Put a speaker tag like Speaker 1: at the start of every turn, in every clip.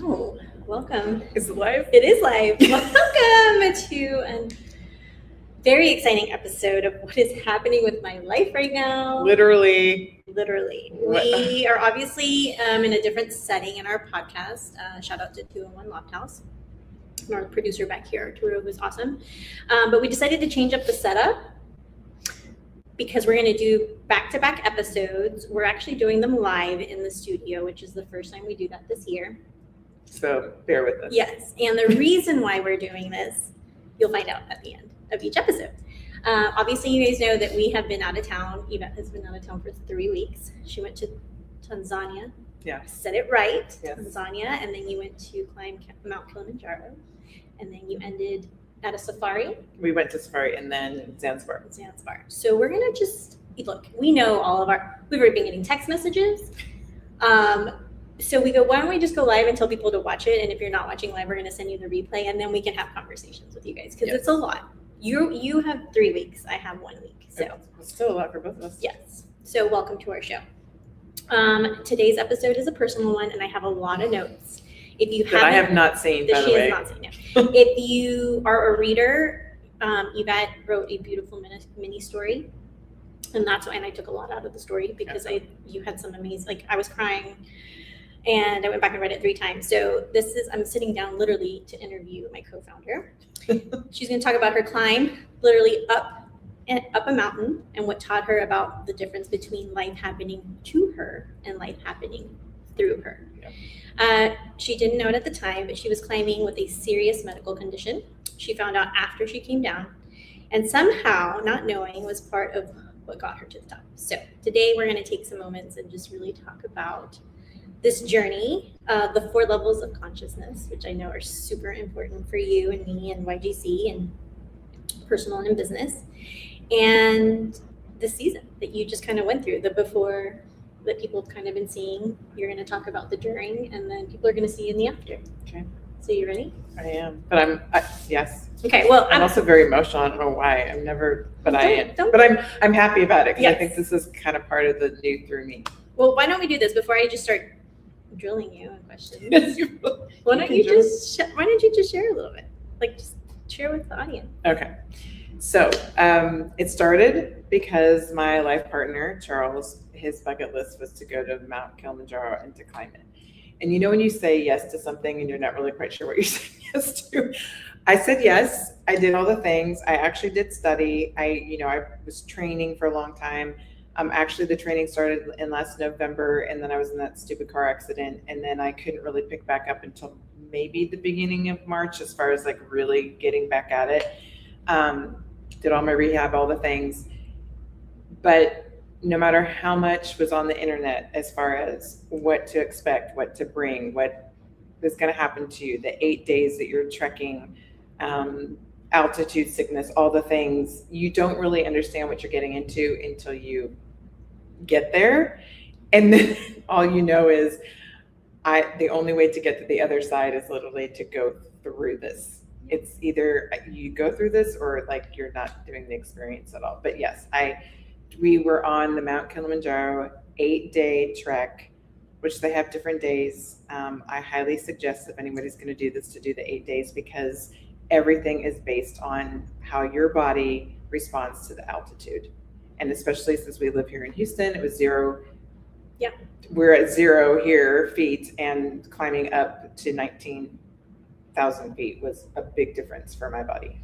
Speaker 1: Oh, welcome.
Speaker 2: Is it live?
Speaker 1: It is live. Welcome to a very exciting episode of what is happening with my life right now.
Speaker 2: Literally.
Speaker 1: We are obviously in a different setting in our podcast. Shout out to 201 Loft House, our producer back here, Arturo, who's awesome. But we decided to change up the setup because we're going to do back-to-back episodes. We're actually doing them live in the studio, which is the first time we do that this year.
Speaker 2: So bear with us.
Speaker 1: Yes, and the reason why we're doing this, you'll find out at the end of each episode. Obviously, you guys know that we have been out of town. Yvette has been out of town for 3 weeks. She went to Tanzania.
Speaker 2: Yeah.
Speaker 1: Said it right,
Speaker 2: Yes.
Speaker 1: Tanzania, and then you went to climb Mount Kilimanjaro, and then you ended at a safari.
Speaker 2: We went to safari and then Zanzibar.
Speaker 1: So we're gonna just look. We know we've already been getting text messages. So we go, why don't we just go live and tell people to watch it? And if you're not watching live, we're going to send you the replay, and then we can have conversations with you guys because It's a lot. You have 3 weeks. I have 1 week. So
Speaker 2: it's still a lot for both of us.
Speaker 1: Yes. So welcome to our show. Today's episode is a personal one, and I have a lot of notes. If you
Speaker 2: that I have not seen, by the way.
Speaker 1: She has not seen it. If you are a reader, Yvette wrote a beautiful mini story, and that's why. And I took a lot out of the story because you had some amazing. I was crying. And I went back and read it 3 times. So I'm sitting down literally to interview my co-founder. She's going to talk about her climb, literally up a mountain, and what taught her about the difference between life happening to her and life happening through her. Yeah. She didn't know it at the time, but she was climbing with a serious medical condition. She found out after she came down, and somehow not knowing was part of what got her to the top. So today we're going to take some moments and just really talk about this journey, the 4 levels of consciousness, which I know are super important for you and me and YGC and personal and in business, and the season that you just kind of went through, the before that people have kind of been seeing. You're going to talk about the during, and then people are going to see in the after.
Speaker 2: Okay.
Speaker 1: So you ready?
Speaker 2: I am, but yes.
Speaker 1: Okay. Well,
Speaker 2: I'm also very emotional. I don't know why. I am. But I'm happy about it because I think this is kind of part of the new through me.
Speaker 1: Well, why don't we do this before I just start drilling you on questions? Why don't you just share a little bit? Just share with the audience.
Speaker 2: Okay. So it started because my life partner, Charles, his bucket list was to go to Mount Kilimanjaro and to climb it. And when you say yes to something and you're not really quite sure what you're saying yes to, I said yes. I did all the things. I actually did study. I was training for a long time. Actually, the training started in last November, and then I was in that stupid car accident, and then I couldn't really pick back up until maybe the beginning of March as far as really getting back at it. Did all my rehab, all the things. But no matter how much was on the internet as far as what to expect, what to bring, what is going to happen to you, the 8 days that you're trekking, altitude sickness, all the things, you don't really understand what you're getting into until you get there. And then all you know is the only way to get to the other side is literally to go through this. It's either you go through this or you're not doing the experience at all. But yes, we were on the Mount Kilimanjaro 8-day trek, which they have different days. I highly suggest if anybody's going to do this to do the 8 days because everything is based on how your body responds to the altitude. And especially since we live here in Houston, it was 0.
Speaker 1: Yeah.
Speaker 2: We're at 0 here feet, and climbing up to 19,000 feet was a big difference for my body.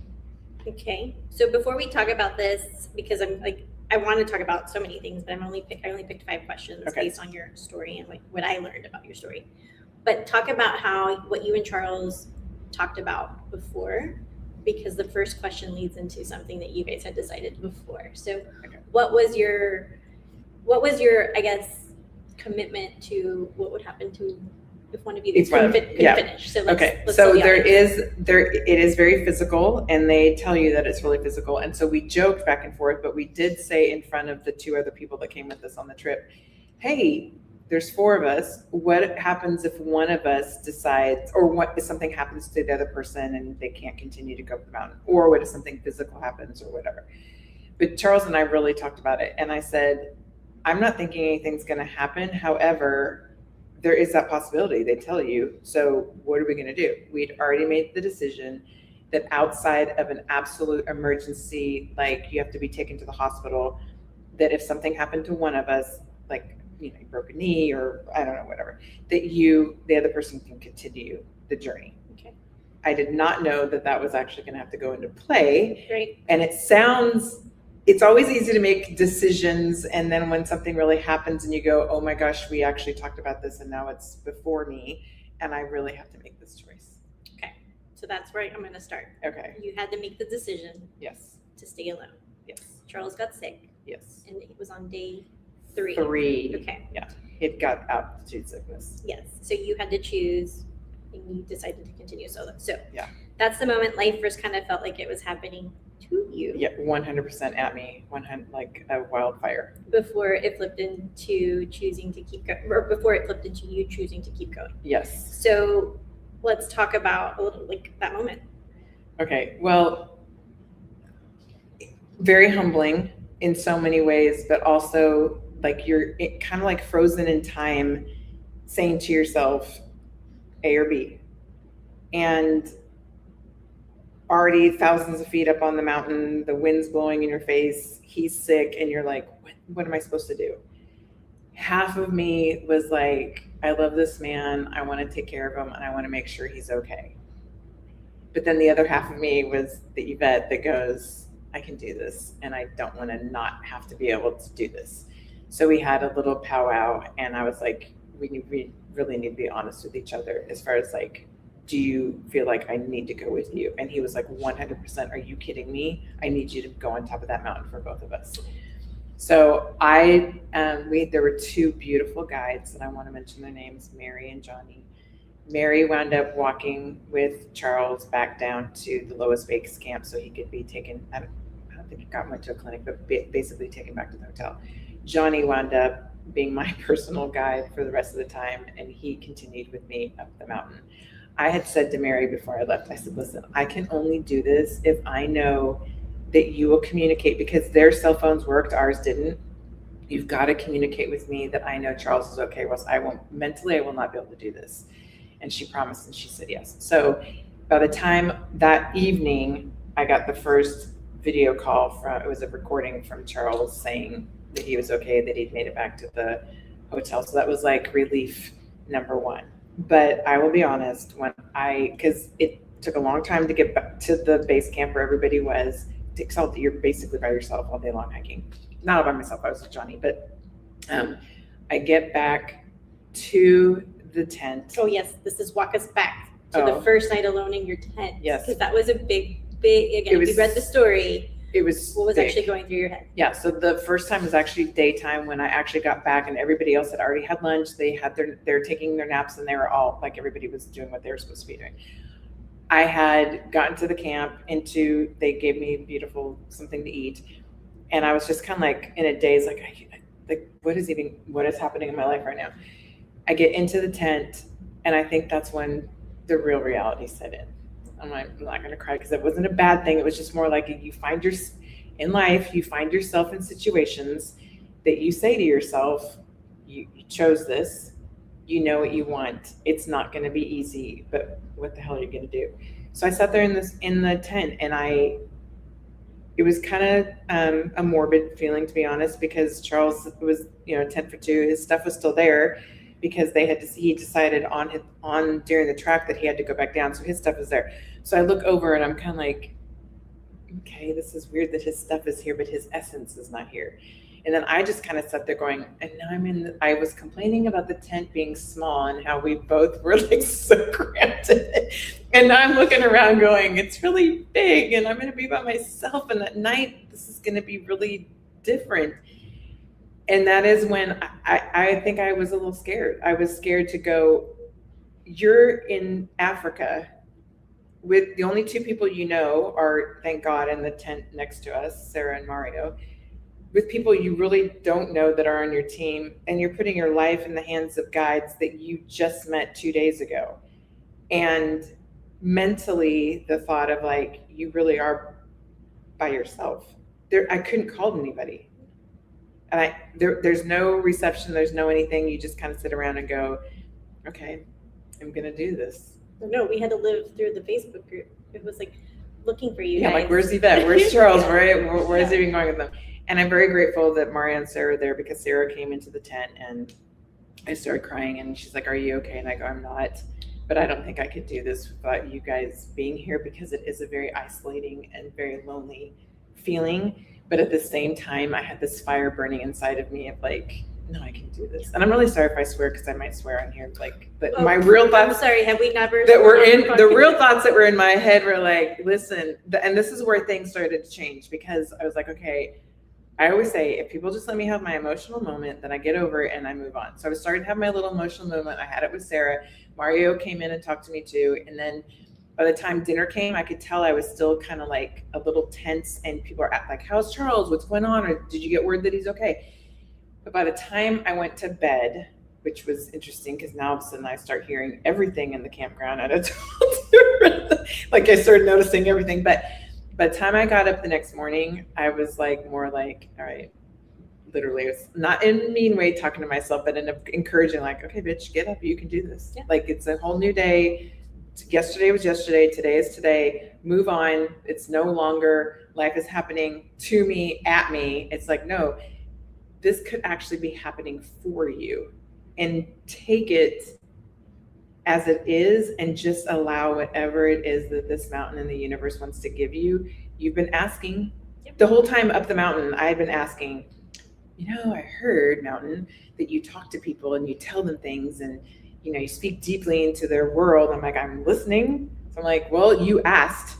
Speaker 1: Okay. So before we talk about this, because I want to talk about so many things, but I only picked 5 questions based on your story and what I learned about your story. But talk about what you and Charles talked about before, because the first question leads into something that you guys had decided before. So what was your I guess commitment to what would happen to if one of you couldn't finish? So let's it is very physical, and they tell you that it's really physical. And so we joked back and forth, but we did say in front of the 2 other people that came with us on the trip, hey, there's 4 of us. What happens if one of us decides, or what if something happens to the other person and they can't continue to go up the mountain? Or what if something physical happens or whatever? But Charles and I really talked about it. And I said, I'm not thinking anything's going to happen. However,
Speaker 2: there is that possibility. They tell you, so what are we going to do? We'd already made the decision that outside of an absolute emergency, like you have to be taken to the hospital, that if something happened to one of us, like, you broke a knee or I don't know, whatever, that the other person can continue the journey.
Speaker 1: Okay.
Speaker 2: I did not know that that was actually going to have to go into play.
Speaker 1: Great.
Speaker 2: And it's always easy to make decisions. And then when something really happens and you go, oh my gosh, we actually talked about this and now it's before me and I really have to make this choice.
Speaker 1: Okay. So that's where I'm going to start.
Speaker 2: Okay.
Speaker 1: You had to make the decision.
Speaker 2: Yes.
Speaker 1: To stay alone.
Speaker 2: Yes.
Speaker 1: Charles got sick.
Speaker 2: Yes.
Speaker 1: And it was on day 3.
Speaker 2: 3.
Speaker 1: Okay.
Speaker 2: Yeah. It got altitude sickness.
Speaker 1: Yes. So you had to choose and you decided to continue solo. So
Speaker 2: yeah,
Speaker 1: that's the moment life first kind of felt like it was happening to you.
Speaker 2: Yeah, 100% at me, 100 like a wildfire.
Speaker 1: Before it flipped into choosing to keep going, or before it flipped into you choosing to keep going.
Speaker 2: Yes.
Speaker 1: So let's talk about a little like that moment.
Speaker 2: Okay. Well, very humbling in so many ways, but also like you're kind of like frozen in time, saying to yourself, A or B, and already thousands of feet up on the mountain, the wind's blowing in your face, he's sick, and you're like, what am I supposed to do? Half of me was like, I love this man, I want to take care of him, and I want to make sure he's okay. But then the other half of me was the Yvette that goes, I can do this, and I don't want to not have to be able to do this. So we had a little powwow, and I was like, we really need to be honest with each other as far as like, do you feel like I need to go with you? And he was like, 100%, are you kidding me? I need you to go on top of that mountain for both of us. So there were 2 beautiful guides, and I want to mention their names, Mary and Johnny. Mary wound up walking with Charles back down to the lowest base camp so he could be taken, I don't think he went to a clinic, but basically taken back to the hotel. Johnny wound up being my personal guide for the rest of the time, and he continued with me up the mountain. I had said to Mary before I left, I said, listen, I can only do this if I know that you will communicate, because their cell phones worked, ours didn't. You've got to communicate with me that I know Charles is okay, or else I will not be able to do this. And she promised, and she said yes. So by the time that evening, I got the first video call it was a recording from Charles saying that he was okay, that he'd made it back to the hotel. So that was like relief number 1. But I will be honest, because it took a long time to get back to the base camp where everybody was. It takes all, you're basically by yourself all day long hiking. Not all by myself, I was with Johnny, but I get back to the tent.
Speaker 1: Oh yes, this is walk us back to the first night alone in your tent.
Speaker 2: Yes.
Speaker 1: Because that was a big, again, if you read the story,
Speaker 2: it was
Speaker 1: what was
Speaker 2: big.
Speaker 1: actually going through your head?
Speaker 2: Yeah, so the first time was actually daytime when I actually got back, and everybody else had already had lunch. They were taking their naps, and they were all like, everybody was doing what they were supposed to be doing. I had gotten to the camp they gave me beautiful something to eat, and I was just kind of like in a daze, like what is happening in my life right now? I get into the tent, and I think that's when the real reality set in. I'm like, I'm not going to cry because it wasn't a bad thing. It was just more like you find yourself in situations that you say to yourself, you chose this, you know what you want. It's not going to be easy, but what the hell are you going to do? So I sat there in the tent, and it was kind of a morbid feeling, to be honest, because Charles was, tent for 2. His stuff was still there because he decided on during the track that he had to go back down. So his stuff was there. So I look over and I'm kind of like, okay, this is weird that his stuff is here, but his essence is not here. And then I just kind of sat there going, and now I was complaining about the tent being small and how we both were like so cramped in it. And now I'm looking around going, it's really big and I'm going to be by myself. And at night, this is going to be really different. And that is when I think I was a little scared. I was scared to go, you're in Africa with the only 2 people are, thank God, in the tent next to us, Sarah and Mario, with people you really don't know that are on your team, and you're putting your life in the hands of guides that you just met 2 days ago. And mentally, the thought of like, you really are by yourself. I couldn't call anybody. And there's no reception, there's no anything. You just kind of sit around and go, okay, I'm gonna do this.
Speaker 1: No, we had to live through the Facebook group. It was like looking for you
Speaker 2: Yeah,
Speaker 1: guys.
Speaker 2: like where's Yvette? Where's Charles?
Speaker 1: Yeah.
Speaker 2: Where's he even going with them? And I'm very grateful that Maria and Sarah are there, because Sarah came into the tent and I started crying and she's like, are you okay? And I go, I'm not, but I don't think I could do this without you guys being here, because it is a very isolating and very lonely feeling. But at the same time, I had this fire burning inside of me of like, no, I can do this. And I'm really sorry if I swear, because I might swear on here. Like, but my real thoughts.
Speaker 1: I'm sorry. Have we never?
Speaker 2: That were in the real thoughts that were in my head were like, listen, and this is where things started to change, because I was like, okay, I always say, if people just let me have my emotional moment, then I get over it and I move on. So I started to have my little emotional moment. I had it with Sarah. Mario came in and talked to me too. And then by the time dinner came, I could tell I was still kind of like a little tense, and people are like, how's Charles? What's going on? Or did you get word that he's okay? But by the time I went to bed, which was interesting, because now all of a sudden I start hearing everything in the campground at a total like I started noticing everything. But by the time I got up the next morning, I was like more like, all right, literally, it's not in a mean way talking to myself, but in an encouraging, like, okay, bitch, get up, you can do this.
Speaker 1: Yeah.
Speaker 2: Like, it's a whole new day. Yesterday was yesterday, today is today, move on. It's no longer life is happening to me, at me. It's like, no, this could actually be happening for you, and take it as it is and just allow whatever it is that this mountain in the universe wants to give you. You've been asking the whole time up the mountain. I've been asking, I heard, mountain, that you talk to people and you tell them things, and you speak deeply into their world. I'm like, I'm listening. So I'm like, well, you asked,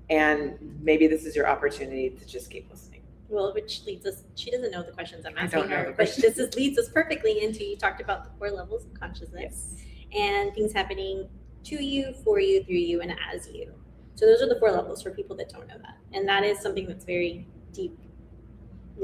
Speaker 2: and maybe this is your opportunity to just keep listening.
Speaker 1: Well, which leads us, she doesn't know the questions I'm
Speaker 2: I
Speaker 1: asking
Speaker 2: don't know
Speaker 1: her,
Speaker 2: the
Speaker 1: but
Speaker 2: questions.
Speaker 1: this leads us perfectly into, you talked about the 4 levels of consciousness.
Speaker 2: Yes.
Speaker 1: And things happening to you, for you, through you, and as you. So those are the 4 levels for people that don't know that. And that is something that's very deeply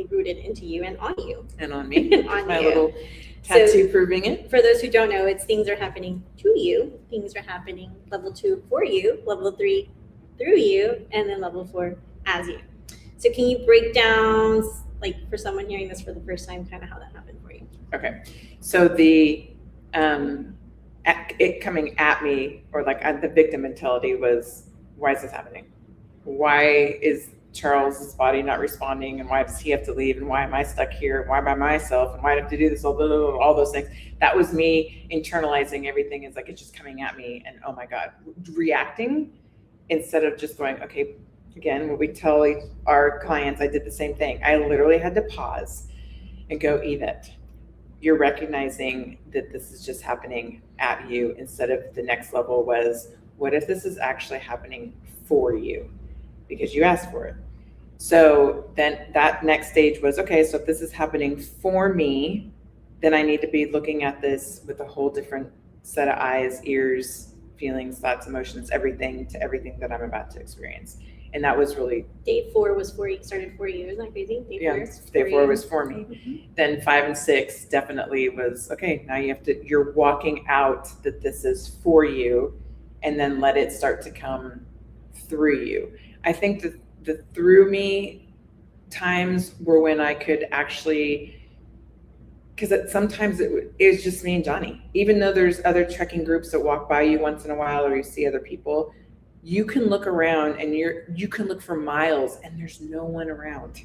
Speaker 1: rooted into you and on you.
Speaker 2: And on me.
Speaker 1: And on
Speaker 2: my
Speaker 1: you.
Speaker 2: little tattoo proving it.
Speaker 1: For those who don't know, it's things are happening to you, things are happening level 2 for you, level 3 through you, and then level 4 as you. So can you break down, like, for someone hearing this for the first time, kind of how that happened for you?
Speaker 2: Okay. So the it coming at me, or like the victim mentality, was, why is this happening? Why is Charles's body not responding, and why does he have to leave, and why am I stuck here, and why by myself, and why do I have to do this, all those things. That was me internalizing everything. It's like, it's just coming at me, and oh my God, reacting instead of just going, okay. Again, when we tell our clients, I did the same thing. I literally had to pause and go, Yvette, you're recognizing that this is just happening at you, instead of the next level was, what if this is actually happening for you? Because you asked for it. So then that next stage was, okay, so if this is happening for me, then I need to be looking at this with a whole different set of eyes, ears, feelings, thoughts, emotions, everything that I'm about to experience. And that was really,
Speaker 1: Day 4 was for you, started for you. Isn't that crazy?
Speaker 2: Day 4 was for me.
Speaker 1: Mm-hmm.
Speaker 2: Then 5 and 6 definitely was, okay, now you're walking out that this is for you, and then let it start to come through you. I think that the through me times were when I could actually, because sometimes it was just me and Johnny. Even though there's other trekking groups that walk by you once in a while, or you see other people, you can look around and you can look for miles and there's no one around.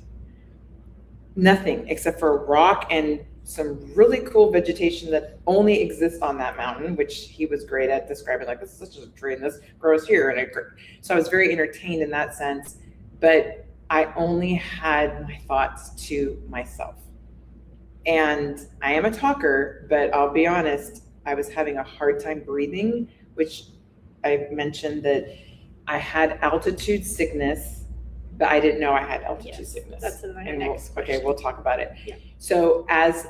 Speaker 2: Nothing except for a rock and some really cool vegetation that only exists on that mountain, which he was great at describing, like, this is such a tree and this grows here. And so I was very entertained in that sense, but I only had my thoughts to myself. And I am a talker, but I'll be honest, I was having a hard time breathing, which I mentioned that I had altitude sickness, but I didn't know I had altitude sickness.
Speaker 1: That's my next question.
Speaker 2: Okay, we'll talk about it.
Speaker 1: Yeah.
Speaker 2: So as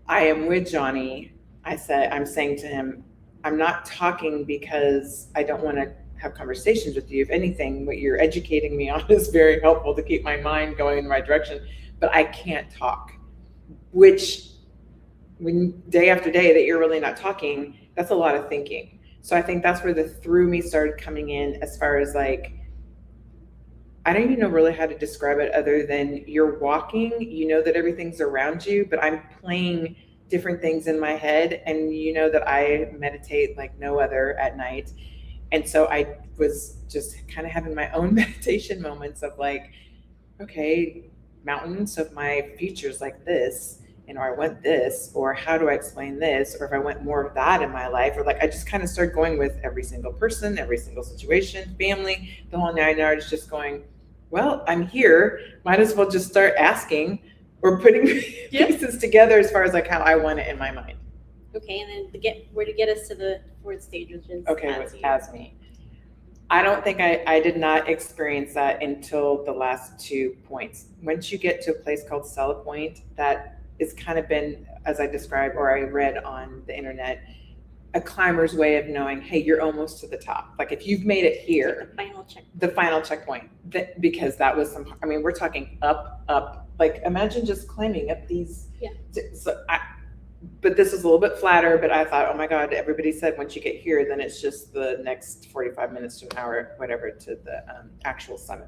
Speaker 2: I am with Johnny, I'm saying to him, I'm not talking because I don't want to have conversations with you. If anything, what you're educating me on is very helpful to keep my mind going in the right direction, but I can't talk. Which, when day after day that you're really not talking, that's a lot of thinking. So I think that's where the through me started coming in, as far as like, I don't even know really how to describe it other than you're walking, you know that everything's around you, but I'm playing different things in my head. And you know that I meditate like no other at night. And so I was just kind of having my own meditation moments of like, okay, mountains of my future's like this, and or I want this, or how do I explain this, or if I want more of that in my life, or like I just kind of started going with every single person, every single situation, family, the whole 9 yards, just going, well, I'm here, might as well just start asking or putting pieces together as far as like how I want it in my mind.
Speaker 1: Okay, and then to get us to the fourth stage, which is
Speaker 2: as me. I don't think I did not experience that until the last 2 points. Once you get to a place called Stella Point, that has kind of been, as I described or I read on the internet, a climber's way of knowing, hey, you're almost to the top. Like if you've made it here, the final checkpoint, because that was we're talking up. Like imagine just climbing up these.
Speaker 1: Yeah.
Speaker 2: But this is a little bit flatter, but I thought, oh my God, everybody said once you get here, then it's just the next 45 minutes to an hour, whatever, to the actual summit.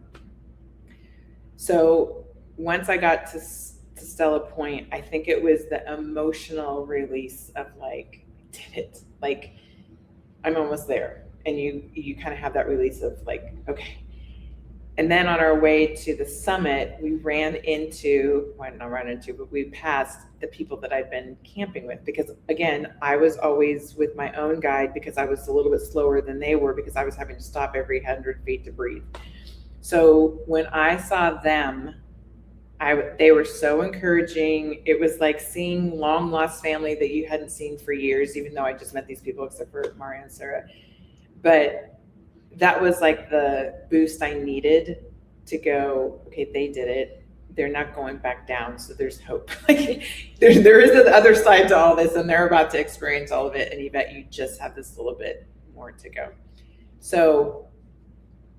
Speaker 2: So once I got to Stella Point, I think it was the emotional release of like, I did it. Like, I'm almost there. And you kind of have that release of like, okay. And then on our way to the summit, we passed the people that I'd been camping with, because again, I was always with my own guide because I was a little bit slower than they were because I was having to stop every 100 feet to breathe. So when I saw them, they were so encouraging. It was like seeing long lost family that you hadn't seen for years, even though I just met these people except for Maria and Sarah. But that was like the boost I needed to go, okay, they did it. They're not going back down. So there's hope. Like there is the other side to all this, and they're about to experience all of it. And Yvette, you just have this little bit more to go. So,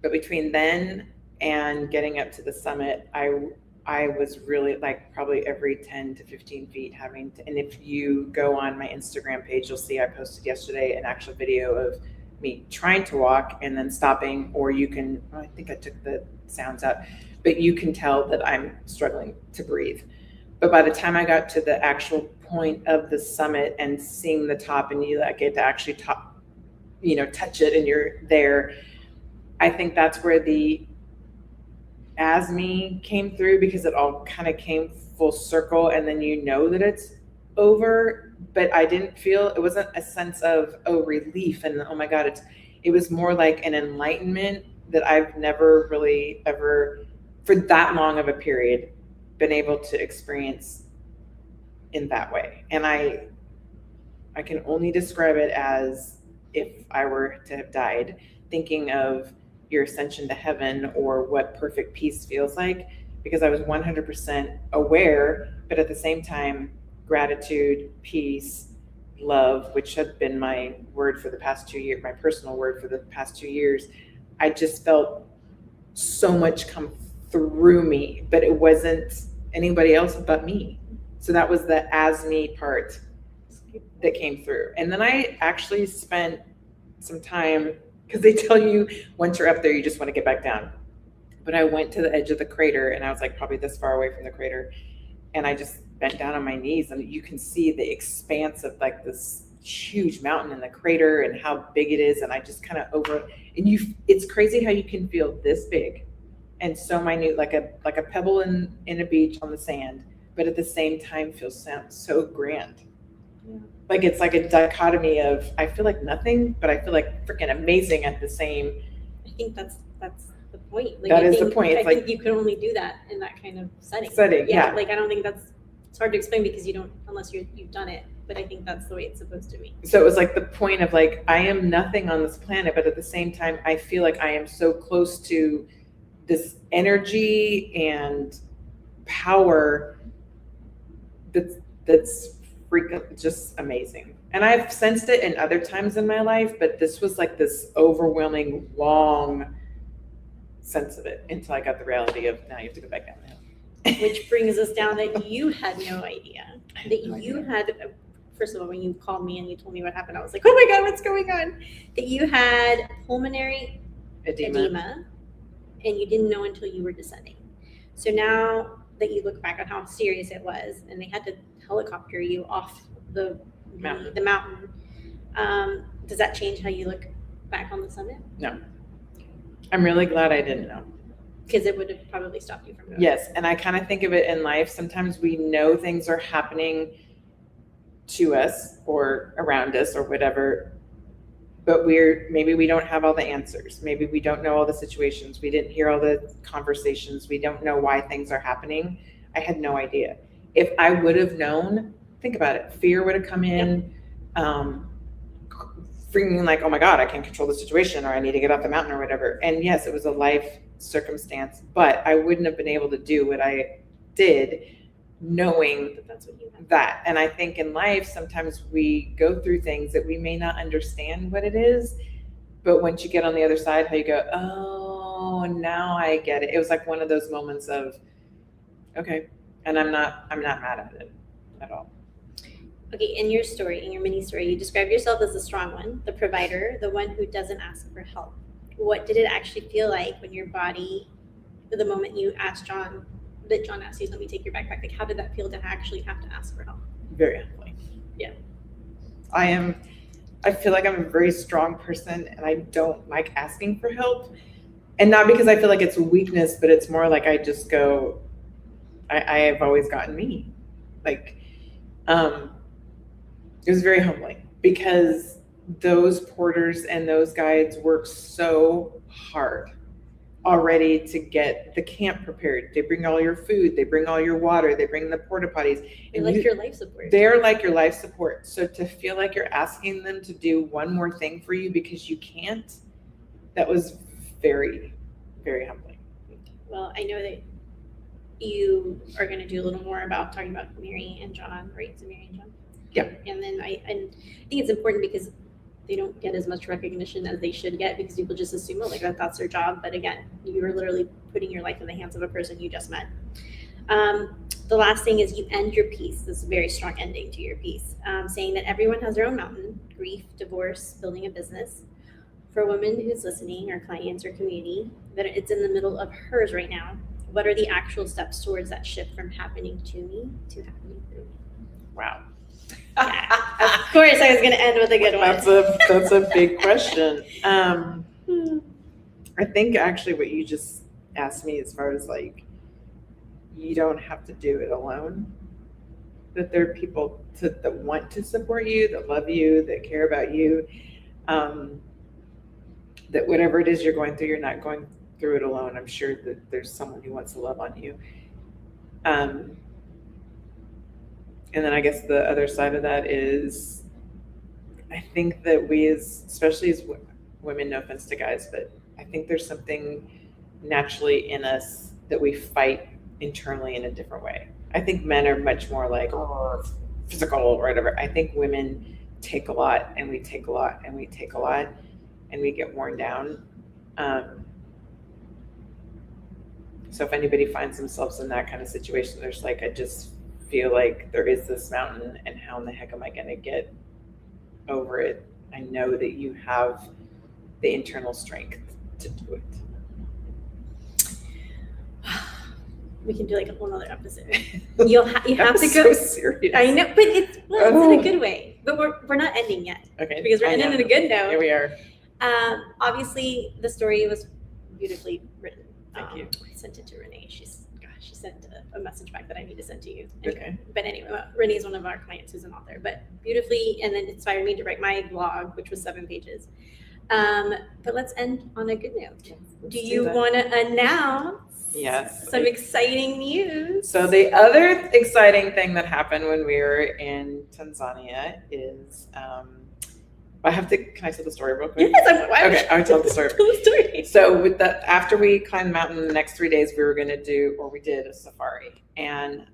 Speaker 2: but between then and getting up to the summit, I was really like probably every 10 to 15 feet having to, and if you go on my Instagram page, you'll see I posted yesterday an actual video of me trying to walk and then stopping, or you can, I think I took the sounds out, but you can tell that I'm struggling to breathe. But by the time I got to the actual point of the summit and seeing the top, and you get to actually touch it and you're there, I think that's where the as me came through, because it all kind of came full circle, and then you know that it's over. But I didn't feel, it wasn't a sense of relief and oh my God, it was more like an enlightenment that I've never really ever for that long of a period been able to experience in that way. And I can only describe it as if I were to have died, thinking of your ascension to heaven or what perfect peace feels like, because I was 100% aware, but at the same time, gratitude, peace, love, which had been my word for the past 2 years, my personal word for the past 2 years. I just felt so much come through me, but it wasn't anybody else but me. So that was the as me part that came through. And then I actually spent some time, because they tell you once you're up there, you just want to get back down. But I went to the edge of the crater, and I was like probably this far away from the crater. And I just bent down on my knees, and you can see the expanse of like this huge mountain in the crater and how big it is. And I just kind of it's crazy how you can feel this big and so minute, like a pebble in a beach on the sand, but at the same time feels so grand. Yeah. Like it's like a dichotomy of, I feel like nothing, but I feel like freaking amazing at the same.
Speaker 1: I think that's the point. Like,
Speaker 2: that is the point.
Speaker 1: I think you can only do that in that kind of setting.
Speaker 2: Yeah.
Speaker 1: Like I don't think it's hard to explain because you don't, unless you've done it. But I think that's the way it's supposed to be.
Speaker 2: So it was like the point of like, I am nothing on this planet, but at the same time, I feel like I am so close to this energy and power that's freaking just amazing. And I've sensed it in other times in my life, but this was like this overwhelming, long sense of it until I got the reality of now you have to go back down the hill.
Speaker 1: Which brings us down that you had no idea. That you had, first of all, when you called me and you told me what happened, I was like, oh my God, what's going on? That you had pulmonary edema and you didn't know until you were descending. So now that you look back on how serious it was, and they had to helicopter you off the
Speaker 2: Mountain.
Speaker 1: the mountain. Does that change how you look back on the summit?
Speaker 2: No. I'm really glad I didn't know.
Speaker 1: Because it would have probably stopped you from going.
Speaker 2: Yes, and I kind of think of it in life. Sometimes we know things are happening to us or around us or whatever, but maybe we don't have all the answers. Maybe we don't know all the situations. We didn't hear all the conversations. We don't know why things are happening. I had no idea. If I would have known, think about it. Fear would have come in. Feeling like, oh my God, I can't control the situation, or I need to get off the mountain or whatever. And yes, it was a life circumstance, but I wouldn't have been able to do what I did knowing
Speaker 1: That's what you have.
Speaker 2: that. And I think in life, sometimes we go through things that we may not understand what it is, but once you get on the other side, how you go, oh, now I get it. It was like one of those moments of, okay. And I'm not mad at it at all.
Speaker 1: Okay, in your story, in your mini story, you describe yourself as the strong one, the provider, the one who doesn't ask for help. What did it actually feel like when your body, the moment you asked John, that John asked you, let me take your backpack, like how did that feel to actually have to ask for help?
Speaker 2: Very humbling.
Speaker 1: Yeah.
Speaker 2: I feel like I'm a very strong person and I don't like asking for help. And not because I feel like it's a weakness, but it's more like I just go, I have always gotten me. Like, it was very humbling because those porters and those guides work so hard already to get the camp prepared. They bring all your food, they bring all your water, they bring the porta potties.
Speaker 1: They're like your life support.
Speaker 2: They're like your life support. So to feel like you're asking them to do one more thing for you because you can't, that was very, very humbling.
Speaker 1: Well, I know that you are going to do a little more about talking about Mary and John, right? So Mary and John.
Speaker 2: Yeah.
Speaker 1: And then I think it's important because they don't get as much recognition as they should get because people just assume, oh, like that's their job. But again, you're literally putting your life in the hands of a person you just met. The last thing is you end your piece. This is a very strong ending to your piece, saying that everyone has their own mountain: grief, divorce, building a business. For a woman who's listening, or clients or community, that it's in the middle of hers right now. What are the actual steps towards that shift from happening to me to happening through me?
Speaker 2: Wow.
Speaker 1: Yeah, of course, I was going to end with a good one.
Speaker 2: That's a big question. I think actually what you just asked me, as far as like, you don't have to do it alone. That there are people that want to support you, that love you, that care about you. That whatever it is you're going through, you're not going through it alone. I'm sure that there's someone who wants to love on you. And then I guess the other side of that is, I think that we especially as women, no offense to guys, but I think there's something naturally in us that we fight internally in a different way. I think men are much more like physical or whatever. I think women take a lot and we take a lot and we take a lot and we get worn down. So if anybody finds themselves in that kind of situation, there's like, I just feel like there is this mountain and how in the heck am I going to get over it? I know that you have the internal strength to do it.
Speaker 1: We can do like a whole nother episode. You have to go.
Speaker 2: So serious.
Speaker 1: I know, but it's in a good way. But we're not ending yet.
Speaker 2: Okay.
Speaker 1: Because we're ending on a good note.
Speaker 2: Here we are.
Speaker 1: Obviously, the story was beautifully written.
Speaker 2: Thank you.
Speaker 1: I sent it to Renee. She sent a message back that I need to send to you.
Speaker 2: Okay.
Speaker 1: But anyway, Renee is one of our clients who's an author. But beautifully, and then inspired me to write my blog, which was 7 pages. But let's end on a good note. Do you want to announce some exciting news?
Speaker 2: So the other exciting thing that happened when we were in Tanzania is, can I tell the story real quick?
Speaker 1: Yes,
Speaker 2: I'll tell the story.
Speaker 1: Tell the story.
Speaker 2: So after we climbed the mountain, the next 3 days we were going to we did a safari. And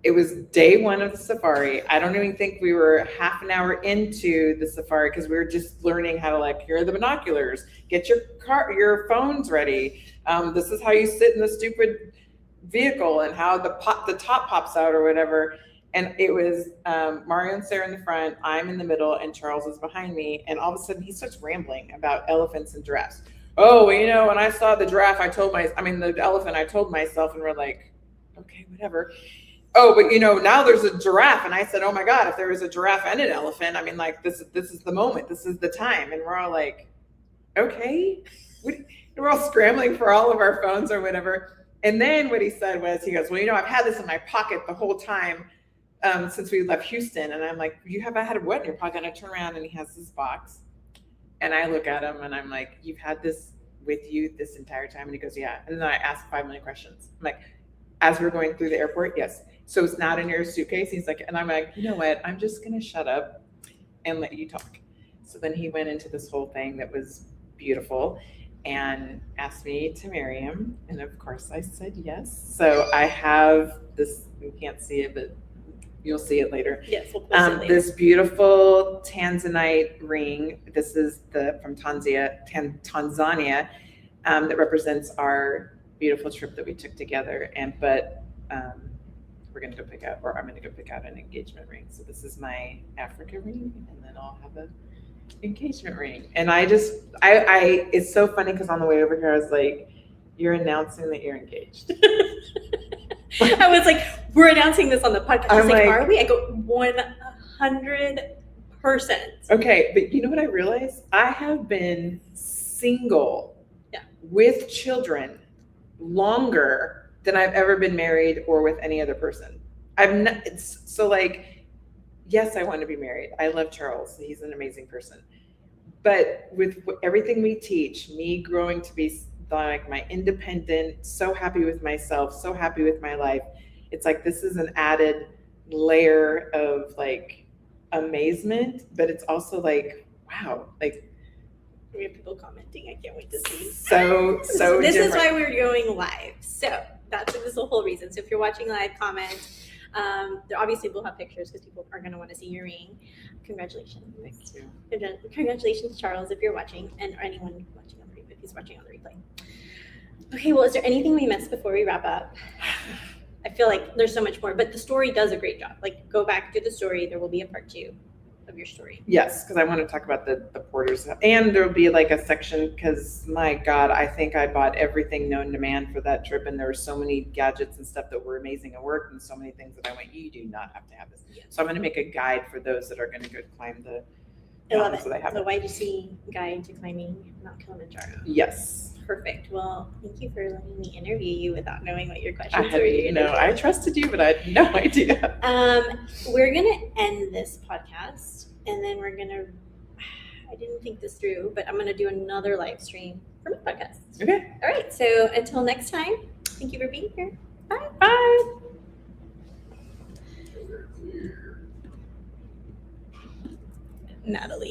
Speaker 2: it was day 1 of the safari. I don't even think we were half an hour into the safari because we were just learning how to here are the binoculars, get your phones ready. This is how you sit in the stupid vehicle and how the top pops out or whatever. And it was Mario and Sarah in the front, I'm in the middle, and Charles is behind me. And all of a sudden he starts rambling about elephants and giraffes. Oh, well, when I saw the elephant, I told myself, and we're like, okay, whatever. oh, but now there's a giraffe. And I said, oh my God, if there was a giraffe and an elephant, I mean, like, this is the moment, this is the time. And we're all like, okay. We're all scrambling for all of our phones or whatever. And then what he said was, he goes, well, I've had this in my pocket the whole time since we left Houston. And I'm like, you have had what in your pocket? And I turn around and he has this box. And I look at him and I'm like, you've had this with you this entire time? And he goes, yeah. And then I ask 5 million questions. I'm like, as we're going through the airport, yes. So it's not in your suitcase? He's like, and I'm like, you know what? I'm just going to shut up and let you talk. So then he went into this whole thing that was beautiful and asked me to marry him. And of course I said yes. So I have this, you can't see it, but you'll see it later.
Speaker 1: Yes, we'll post it later.
Speaker 2: This beautiful Tanzanite ring. This is from Tanzania, that represents our beautiful trip that we took together. But we're going to go pick out, or I'm going to go pick out an engagement ring. So this is my Africa ring, and then I'll have an engagement ring. And I it's so funny because on the way over here, I was like, you're announcing that you're engaged.
Speaker 1: I was like, we're announcing this on the podcast. She's like, are we? I go, 100%.
Speaker 2: Okay, but you know what I realized? I have been single with children longer than I've ever been married or with any other person. Yes, I want to be married. I love Charles. He's an amazing person. But with everything we teach, me growing to be like my independent, so happy with myself, so happy with my life, it's like this is an added layer of like amazement, but it's also like, wow, like
Speaker 1: we have people commenting. I can't wait to see.
Speaker 2: So
Speaker 1: this
Speaker 2: different.
Speaker 1: Is why we're going live. So this is the whole reason. So if you're watching live, comment. Obviously we'll have pictures because people are going to want to see your ring. Congratulations.
Speaker 2: Thank you.
Speaker 1: Congratulations, Charles, if you're watching, and anyone watching on the replay, if he's watching on the replay. Okay, well, is there anything we missed before we wrap up? I feel like there's so much more, but the story does a great job. Like, go back to the story. There will be a part 2 of your story.
Speaker 2: Yes, because I want to talk about the porters, and there'll be like a section because my God, I think I bought everything known to man for that trip, and there were so many gadgets and stuff that were amazing at work, and so many things that I went, you do not have to have this. Yeah. So I'm going to make a guide for those that are going to go climb the.
Speaker 1: I love it. The YGC guide to climbing Mount Kilimanjaro.
Speaker 2: Yes.
Speaker 1: Perfect. Well, thank you for letting me interview you without knowing what your questions were.
Speaker 2: I trusted you, but I had no idea.
Speaker 1: We're going to end this podcast, and then we're going to, I didn't think this through, but I'm going to do another live stream for my podcast.
Speaker 2: Okay.
Speaker 1: All right. So until next time, thank you for being here. Bye.
Speaker 2: Bye.
Speaker 1: Natalie.